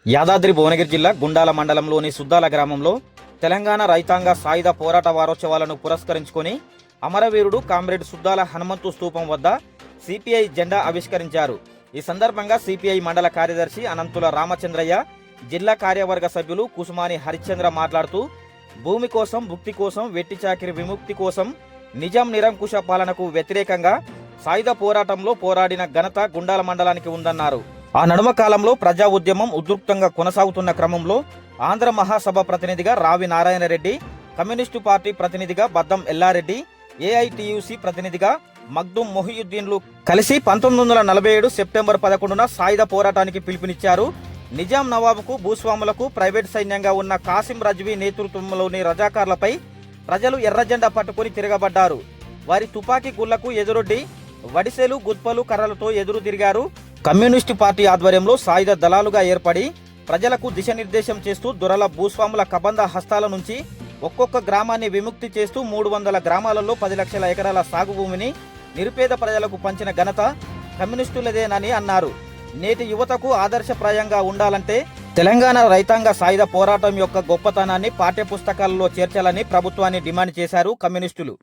యాదాద్రి భువనగిరి జిల్లా గుండాల మండలంలోని సుద్దాల గ్రామంలో తెలంగాణ రైతాంగ సాయుధ పోరాట వారోత్సవాలను పురస్కరించుకొని అమరవీరుడు కామ్రేడ్ సుద్దాల హనుమంతు స్తూపం వద్ద సిపిఐ జెండా ఆవిష్కరించారు. ఈ సందర్భంగా సిపిఐ మండల కార్యదర్శి అనంతుల రామచంద్రయ్య, జిల్లా కార్యవర్గ సభ్యులు కుసుమాని హరిశ్చంద్ర మాట్లాడుతూ, భూమి కోసం, భుక్తి కోసం, వెట్టి చాకిరి విముక్తి కోసం, నిజాం నిరంకుశ పాలనకు వ్యతిరేకంగా సాయుధ పోరాటంలో పోరాడిన ఘనత గుండాల మండలానికి ఉందన్నారు. ఆ నడుమ కాలంలో ప్రజా ఉద్యమం ఉధృతంగా కొనసాగుతున్న క్రమంలో ఆంధ్ర మహాసభ ప్రతినిధిగా రావి నారాయణరెడ్డి, కమ్యూనిస్టు పార్టీ ప్రతినిధిగా బద్దం ఎల్లారెడ్డి, ఏఐటియుసి ప్రతినిధిగా మగ్దుం మొహియుద్దీన్లు కలిసి 1947 సెప్టెంబర్ 11న సాయుధ పోరాటానికి పిలుపునిచ్చారు. నిజాం నవాబుకు, భూస్వాములకు ప్రైవేట్ సైన్యంగా ఉన్న కాసిం రజ్వీ నేతృత్వంలోని రజాకార్లపై ప్రజలు ఎర్రజెండా పట్టుకుని తిరగబడ్డారు. వారి తుపాకీ గుళ్లకు ఎదురొడ్డి వడిసెలు, గుత్పలు, కర్రలతో ఎదురు తిరిగారు. కమ్యూనిస్టు పార్టీ ఆధ్వర్యంలో సాయుధ దళాలుగా ఏర్పడి ప్రజలకు దిశానిర్దేశం చేస్తూ దొరల భూస్వాముల కబంధ హస్తాల నుంచి ఒక్కొక్క గ్రామాన్ని విముక్తి చేస్తూ 300 గ్రామాలలో 10 లక్షల ఎకరాల సాగు భూమిని నిరుపేద ప్రజలకు పంచిన ఘనత కమ్యూనిస్టులదేనని అన్నారు. నేటి యువతకు ఆదర్శప్రాయంగా ఉండాలంటే తెలంగాణ రైతాంగ సాయుధ పోరాటం యొక్క గొప్పతనాన్ని పాఠ్య పుస్తకాలలో చేర్చాలని ప్రభుత్వాన్ని డిమాండ్ చేశారు కమ్యూనిస్టులు.